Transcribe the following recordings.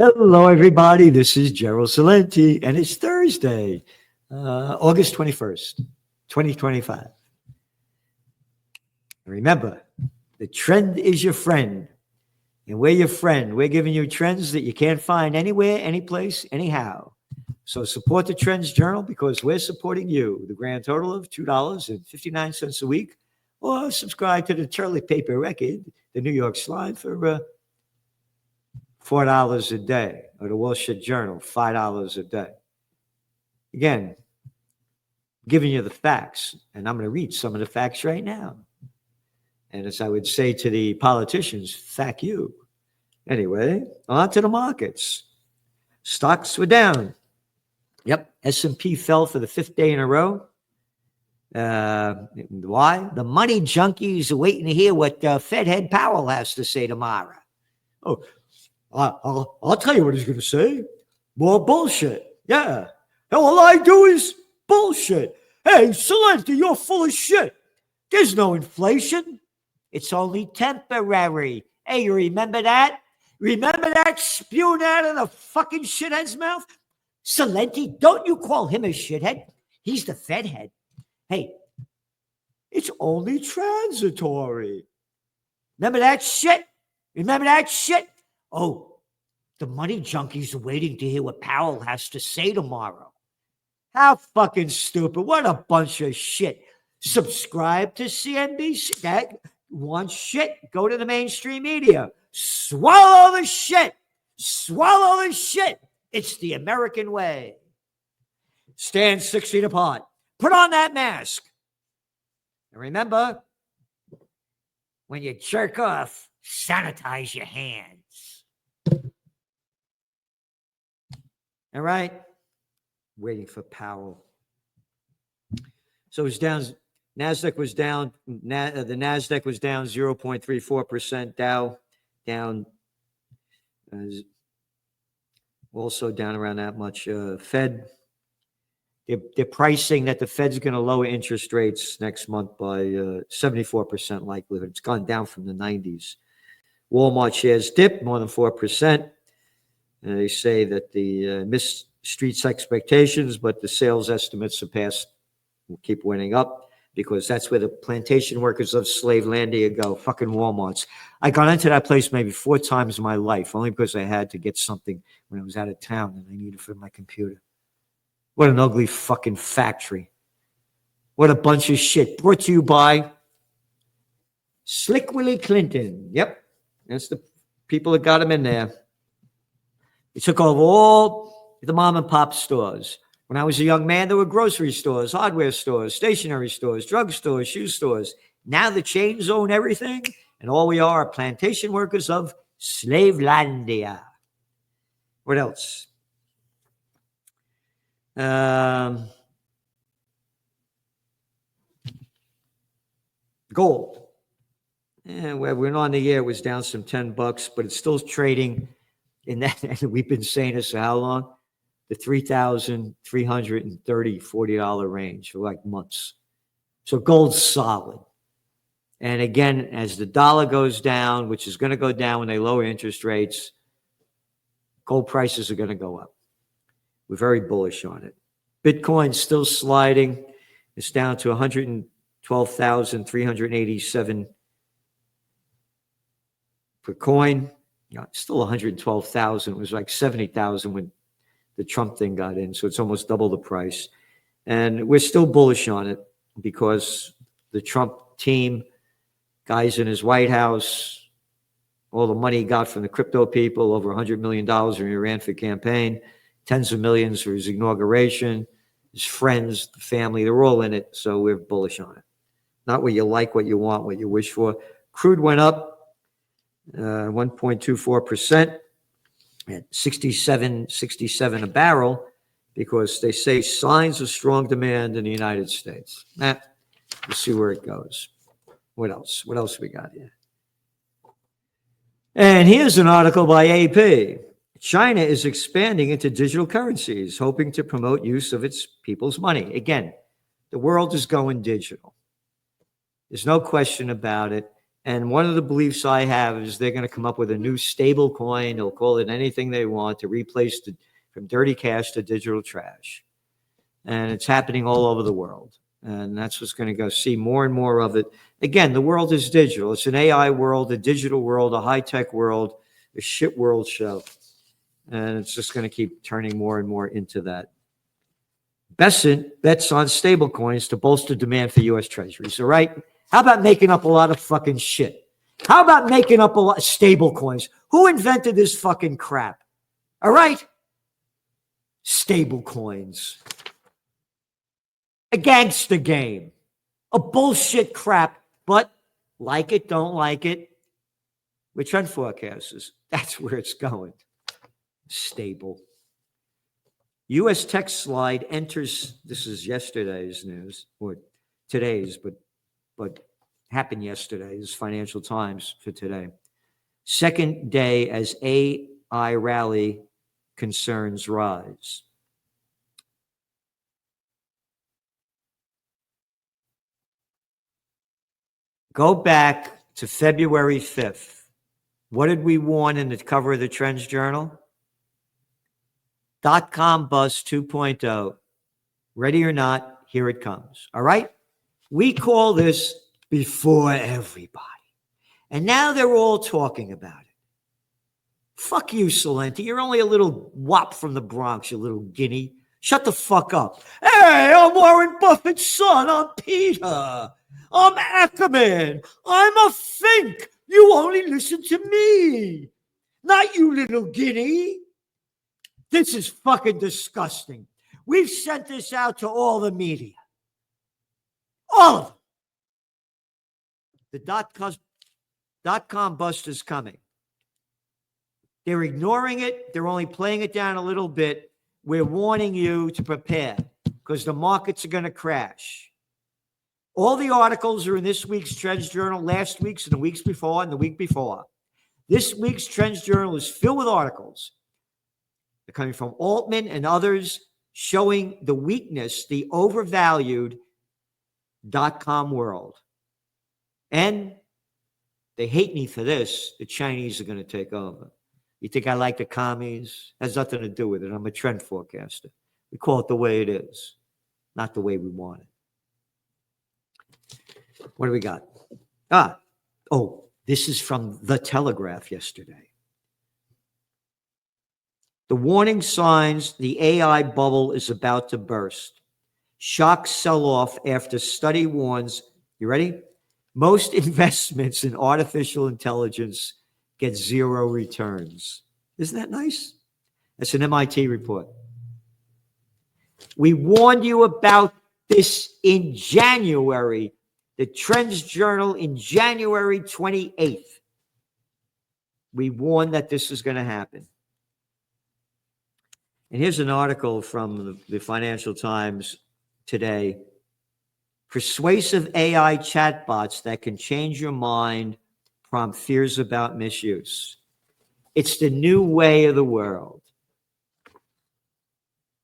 Hello, everybody. This is Gerald Salenti, and it's Thursday, August 21st, 2025. Remember, the trend is your friend, and we're your friend. We're giving you trends that you can't find anywhere, anyplace, anyhow. So support the Trends Journal because we're supporting you. The grand total of $2.59 a week, or subscribe to the Charlie Paper Record, the New York Slide, for $4 a day, or the Wall Street Journal, $5 a day. Again, giving you the facts, and I'm going to read some of the facts right now. And as I would say to the politicians, fuck you. Anyway, on to the markets. Stocks were down. Yep, S&P fell for the fifth day in a row. Why? The money junkies are waiting to hear what Fed head Powell has to say tomorrow. Oh, I'll tell you what he's going to say. More bullshit. Yeah. And all I do is bullshit. Hey, Salenti, you're full of shit. There's no inflation. It's only temporary. Hey, you remember that? Remember that spewing out of the fucking shithead's mouth? Salenti, don't you call him a shithead. He's the Fed head. Hey, it's only transitory. Remember that shit? Remember that shit? Oh, the money junkies are waiting to hear what Powell has to say tomorrow. How fucking stupid. What a bunch of shit. Subscribe to CNBC. That wants shit. Go to the mainstream media. Swallow the shit. Swallow the shit. It's the American way. Stand 6 feet apart. Put on that mask. And remember, when you jerk off, sanitize your hands. All right. Waiting for Powell. So it's down. NASDAQ was down. The NASDAQ was down 0.34%. Dow down. Also down around that much. Fed. They're pricing that the Fed's going to lower interest rates next month by 74% likelihood. It's gone down from the 90s. Walmart shares dipped more than 4%. They say that the missed street's expectations, but the sales estimates surpassed, will keep winning up because that's where the plantation workers of Slavelandia go, fucking Walmarts. I got into that place maybe 4 times in my life, only because I had to get something when I was out of town and I needed it for my computer. What an ugly fucking factory. What a bunch of shit. Brought to you by Slick Willie Clinton. Yep, that's the people that got him in there. He took over all the mom and pop stores. When I was a young man, there were grocery stores, hardware stores, stationery stores, drug stores, shoe stores. Now the chains own everything, and all we are plantation workers of Slavelandia. What else? Gold. When on the year, it was down some $10, but it's still trading in that, and we've been saying this for how long? The $3,330, $40 range for like months. So gold's solid. And again, as the dollar goes down, which is going to go down when they lower interest rates, gold prices are going to go up. We're very bullish on it. Bitcoin's still sliding. It's down to 112,387 per coin. It's still 112,000. It was like 70,000 when the Trump thing got in. So it's almost double the price. And we're still bullish on it because the Trump team, guys in his White House, all the money he got from the crypto people, over $100 million when he ran for campaign, tens of millions for his inauguration, his friends, the family, they're all in it. So we're bullish on it. Not what you like, what you want, what you wish for. Crude went up 1.24% at 67 a barrel because they say signs of strong demand in the United States. We'll see where it goes. What else? What else we got here? And here's an article by AP. China is expanding into digital currencies, hoping to promote use of its people's money. Again, the world is going digital. There's no question about it. And one of the beliefs I have is they're going to come up with a new stable coin. They'll call it anything they want to replace from dirty cash to digital trash. And it's happening all over the world. And that's what's going to go see more and more of it. Again, the world is digital. It's an AI world, a digital world, a high-tech world, a shit world show. And it's just going to keep turning more and more into that. Besant bets on stable coins to bolster demand for U.S. treasuries. All right? How about making up a lot of fucking shit? How about making up a lot of stable coins? Who invented this fucking crap? All right? Stable coins. A gangster game. A bullshit crap. But like it, don't like it. We're trend forecasters. That's where it's going. Stable. U.S. tech slide enters, this is yesterday's news, or today's, but happened yesterday. This is Financial Times for today. Second day as AI rally concerns rise. Go back to February 5th. What did we warn in the cover of the Trends Journal? .com bust 2.0. Ready or not, here it comes. All right? We call this before everybody. And now they're all talking about it. Fuck you, Salenti. You're only a little wop from the Bronx, you little guinea. Shut the fuck up. Hey, I'm Warren Buffett's son. I'm Peter. I'm Ackerman. I'm a Fink. You only listen to me. Not you, little guinea. This is fucking disgusting. We've sent this out to all the media. All of them. The .com bust is coming. They're ignoring it. They're only playing it down a little bit. We're warning you to prepare because the markets are going to crash. All the articles are in this week's Trends Journal, last week's and the weeks before and the week before. This week's Trends Journal is filled with articles. They're coming from Altman and others showing the weakness, the overvalued .com world. And they hate me for this. The Chinese are going to take over. You think I like the commies? Has nothing to do with it. I'm a trend forecaster. We call it the way it is, not the way we want it. What do we got? This is from The Telegraph yesterday. The warning signs the AI bubble is about to burst. Shock sell-off after study warns, you ready? Most investments in artificial intelligence get zero returns. Isn't that nice? That's an MIT report. We warned you about this in January, the Trends Journal in January 28th. We warned that this is going to happen. And here's an article from the Financial Times today. Persuasive AI chatbots that can change your mind prompt fears about misuse. It's the new way of the world.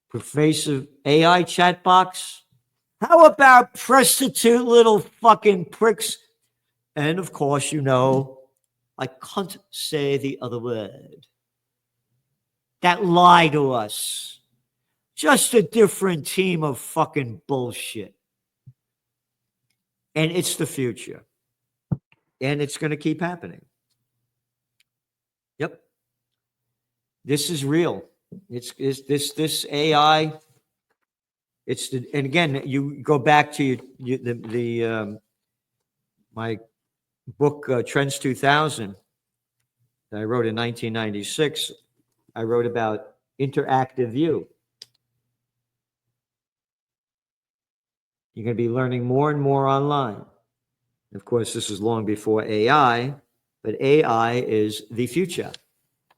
Persuasive AI chatbots. How about prostitute little fucking pricks? And of course, you know, I can't say the other word. That lie to us. Just a different team of fucking bullshit. And it's the future. And it's going to keep happening. Yep. This is real. It's this AI. And again, you go back to my book Trends 2000 that I wrote in 1996. I wrote about interactive view. You're going to be learning more and more online. Of course, this is long before AI, but AI is the future.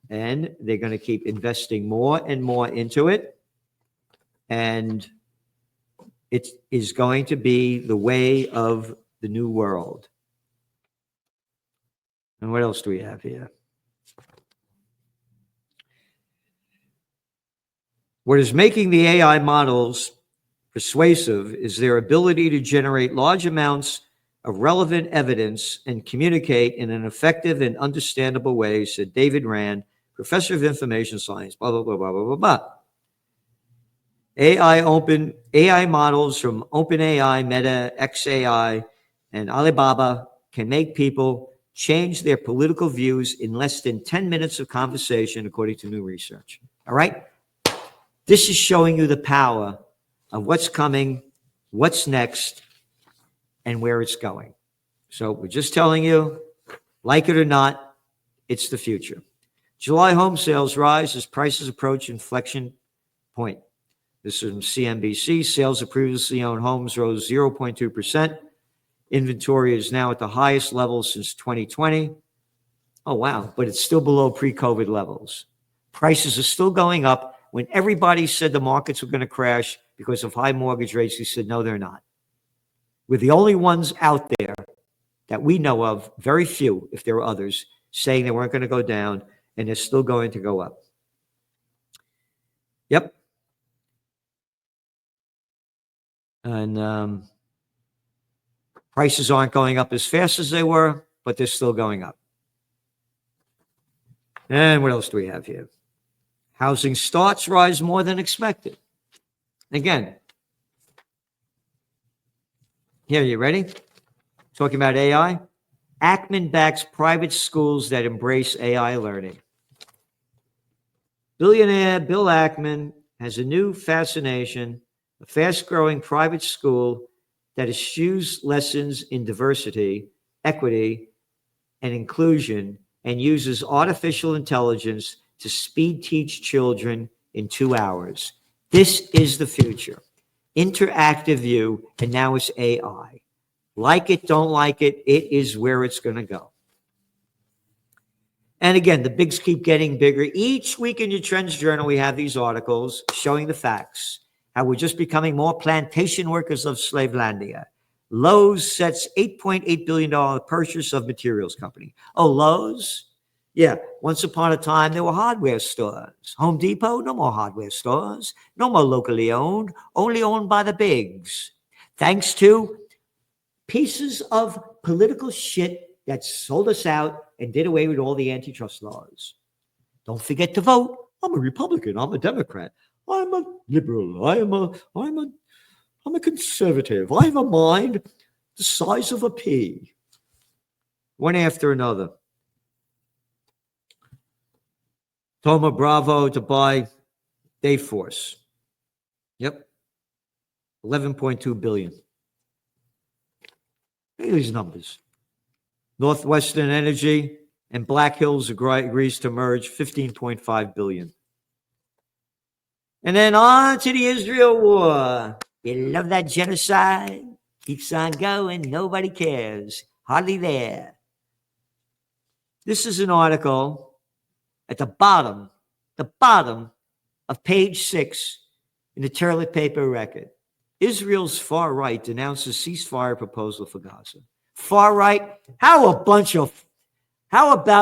And they're going to keep investing more and more into it. And it is going to be the way of the new world. And what else do we have here? What is making the AI models persuasive is their ability to generate large amounts of relevant evidence and communicate in an effective and understandable way, said David Rand, professor of information science, blah, blah, blah, blah, blah, blah, blah. AI models from OpenAI, Meta, XAI, and Alibaba can make people change their political views in less than 10 minutes of conversation, according to new research. All right? This is showing you the power of what's coming, what's next, and where it's going. So we're just telling you, like it or not, it's the future. July home sales rise as prices approach inflection point. This is from CNBC. Sales of previously owned homes rose 0.2%. Inventory is now at the highest level since 2020. Oh, wow. But it's still below pre-COVID levels. Prices are still going up. When everybody said the markets were going to crash because of high mortgage rates, he said, no, they're not. We're the only ones out there that we know of, very few, if there are others, saying they weren't going to go down, and they're still going to go up. Yep. And prices aren't going up as fast as they were, but they're still going up. And what else do we have here? Housing starts rise more than expected. Again, here, you ready? Talking about AI. Ackman backs private schools that embrace AI learning. Billionaire Bill Ackman has a new fascination, a fast-growing private school that eschews lessons in diversity, equity, and inclusion, and uses artificial intelligence to speed teach children in 2 hours. This is the future. Interactive view, and now it's AI. Like it, don't like it, it is where it's going to go. And again, the bigs keep getting bigger. Each week in your Trends Journal, we have these articles showing the facts, how we're just becoming more plantation workers of Slavelandia. Lowe's sets $8.8 billion purchase of materials company. Oh, Lowe's? Yeah, once upon a time, there were hardware stores. Home Depot, no more hardware stores. No more locally owned, only owned by the bigs. Thanks to pieces of political shit that sold us out and did away with all the antitrust laws. Don't forget to vote. I'm a Republican. I'm a Democrat. I'm a liberal. I'm a conservative. I have a mind the size of a pea. One after another. Thoma Bravo to buy Dayforce. Yep. $11.2 billion. Look at these numbers. Northwestern Energy and Black Hills agrees to merge, $15.5 billion. And then on to the Israel war. You love that genocide? Keeps on going. Nobody cares. Hardly there. This is an article at the bottom of page 6 in the Turlet Paper Record. Israel's far right denounces ceasefire proposal for Gaza. Far right? How about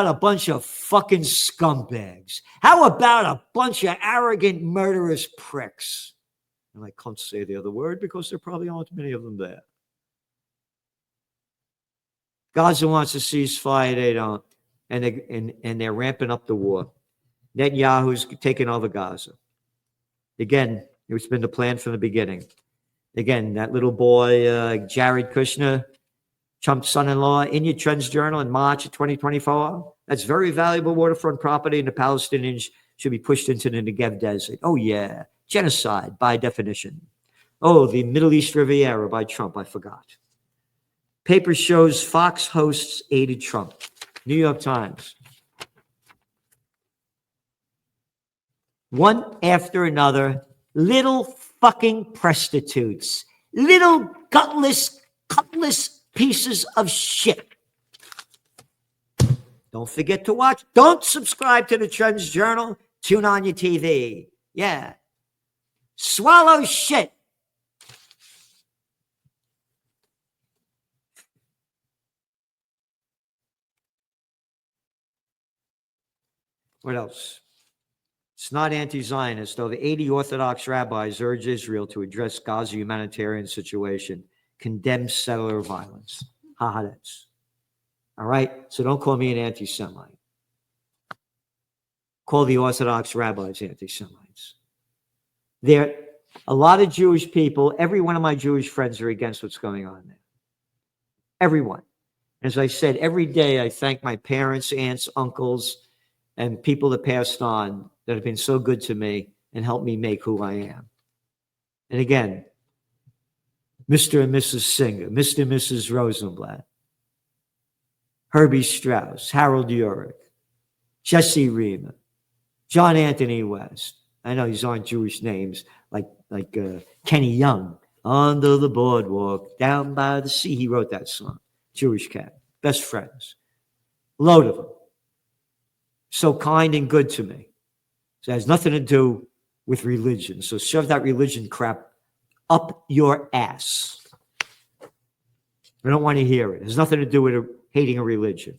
a bunch of fucking scumbags? How about a bunch of arrogant, murderous pricks? And I can't say the other word because there probably aren't many of them there. Gaza wants a ceasefire, they don't. And they're ramping up the war. Netanyahu's taking over Gaza. Again, it's been the plan from the beginning. Again, that little boy, Jared Kushner, Trump's son-in-law, in your Trends Journal in March of 2024. That's very valuable waterfront property, and the Palestinians should be pushed into the Negev desert. Oh, yeah. Genocide, by definition. Oh, the Middle East Riviera by Trump. I forgot. Paper shows Fox hosts aided Trump. New York Times. One after another, little fucking prostitutes. Little gutless pieces of shit. Don't forget to watch. Don't subscribe to the Trends Journal. Tune on your TV. Yeah. Swallow shit. What else? It's not anti-Zionist, though the 80 Orthodox rabbis urge Israel to address Gaza humanitarian situation, condemn settler violence. Haaretz. All right? So don't call me an anti-Semite. Call the Orthodox rabbis anti-Semites. There, a lot of Jewish people, every one of my Jewish friends are against what's going on there. Everyone. As I said, every day I thank my parents, aunts, uncles, and people that passed on that have been so good to me and helped me make who I am. And again, Mr. and Mrs. Singer, Mr. and Mrs. Rosenblatt, Herbie Strauss, Harold Urich, Jesse Rima, John Anthony West. I know these aren't Jewish names, like Kenny Young, Under the Boardwalk, Down by the Sea. He wrote that song. Jewish cat, best friends, load of them. So kind and good to me. So it has nothing to do with religion. So shove that religion crap up your ass. I don't want to hear it. It has nothing to do with hating a religion.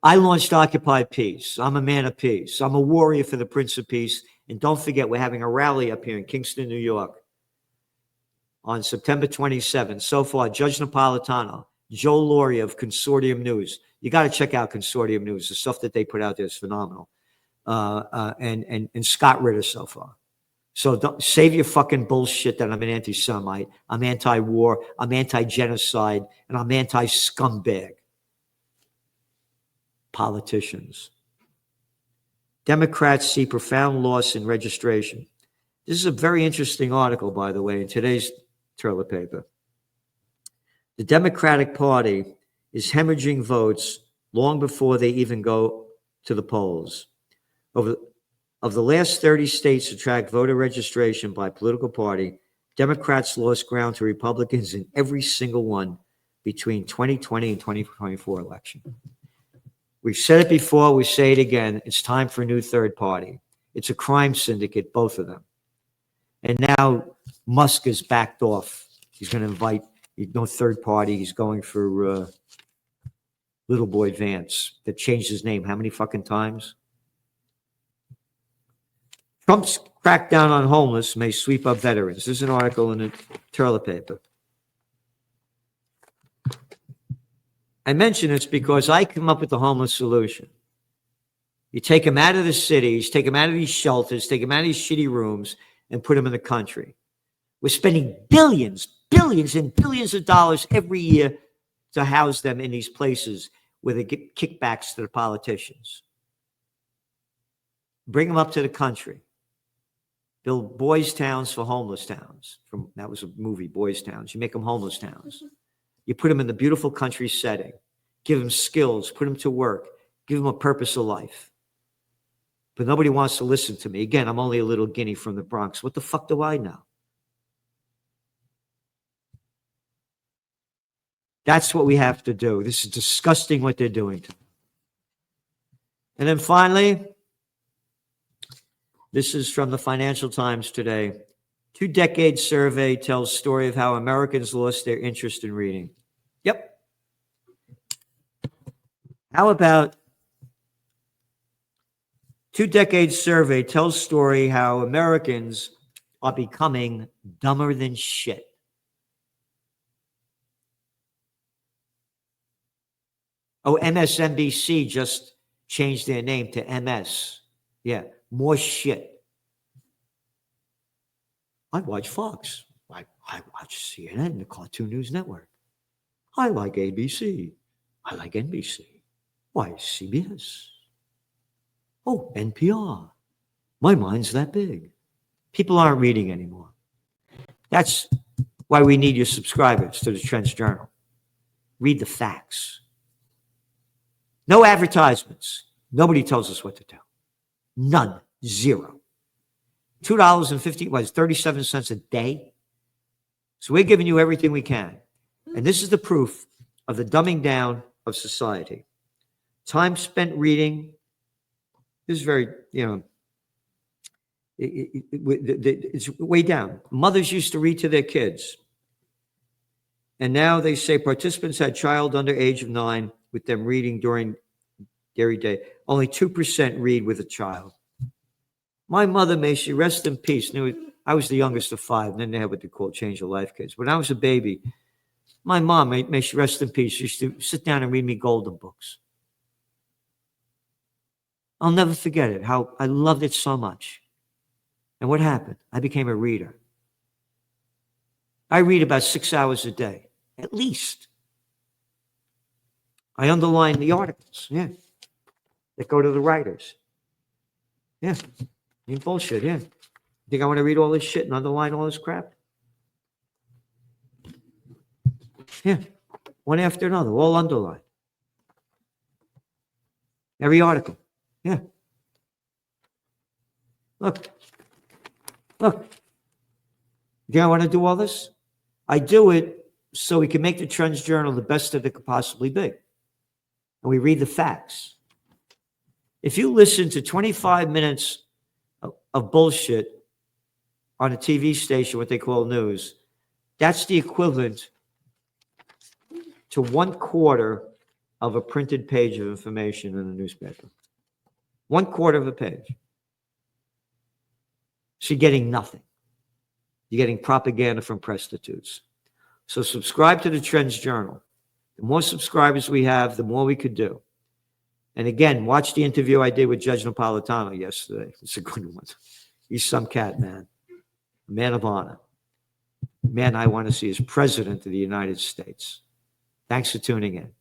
I launched Occupy Peace. I'm a man of peace. I'm a warrior for the Prince of Peace. And don't forget, we're having a rally up here in Kingston, New York on September 27th. So far, Judge Napolitano, Joe Laurie of Consortium News. You got to check out Consortium News. The stuff that they put out there is phenomenal. And Scott Ritter so far. So don't save your fucking bullshit that I'm an anti-Semite. I'm anti-war. I'm anti-genocide. And I'm anti-scumbag. Politicians. Democrats see profound loss in registration. This is a very interesting article, by the way, in today's toilet paper. The Democratic Party is hemorrhaging votes long before they even go to the polls. Of the last 30 states to track voter registration by political party, Democrats lost ground to Republicans in every single one between 2020 and 2024 election. We've said it before, we say it again. It's time for a new third party. It's a crime syndicate, both of them. And now Musk has backed off. He's going to invite no third party. He's going for Little Boy Vance that changed his name how many fucking times? Trump's crackdown on homeless may sweep up veterans. This is an article in the toilet paper. I mention this because I come up with the homeless solution. You take them out of the cities, take them out of these shelters, take them out of these shitty rooms, and put them in the country. We're spending billions and billions of dollars every year to house them in these places where they get kickbacks to the politicians. Bring them up to the country. Build boys' towns for homeless towns. That was a movie, Boys' Towns. You make them homeless towns. You put them in the beautiful country setting, give them skills, put them to work, give them a purpose of life. But nobody wants to listen to me. Again, I'm only a little guinea from the Bronx. What the fuck do I know? That's what we have to do. This is disgusting what they're doing to me. And then finally, this is from the Financial Times today. 2-decade survey tells story of how Americans lost their interest in reading. Yep. How about 2-decade survey tells story how Americans are becoming dumber than shit. Oh, MSNBC just changed their name to MS. Yeah, more shit. I watch Fox. I watch CNN, the Cartoon News Network. I like ABC. I like NBC. Why, CBS. Oh, NPR. My mind's that big. People aren't reading anymore. That's why we need your subscribers to the Trends Journal. Read the facts. No advertisements. Nobody tells us what to do. None. Zero. $2.37 a day. So we're giving you everything we can. And this is the proof of the dumbing down of society. Time spent reading is very, it's way down. Mothers used to read to their kids. And now they say participants had child under age of 9 with them reading during every day. Only 2% read with a child. My mother, may she rest in peace, knew I was the youngest of 5, and then they had what they call change of life kids. When I was a baby, My mom, may she rest in peace, used to sit down and read me golden books. I'll never forget it, how I loved it so much. And what happened? I became a reader. I read about 6 hours a day, at least. I underline the articles, yeah, that go to the writers. Yeah, ain't bullshit, yeah. Think I want to read all this shit and underline all this crap? Yeah, one after another, all underlined. Every article, yeah. Look. You think I want to do all this? I do it so we can make the Trends Journal the best that it could possibly be. And we read the facts. If you listen to 25 minutes of bullshit on a TV station, what they call news, that's the equivalent to 1/4 of a printed page of information in a newspaper. 1/4 of a page. So you're getting nothing. You're getting propaganda from prostitutes. So subscribe to the Trends Journal. The more subscribers we have, the more we could do. And again, watch the interview I did with Judge Napolitano yesterday. It's a good one. He's some cat, man. A man of honor. Man I want to see as president of the United States. Thanks for tuning in.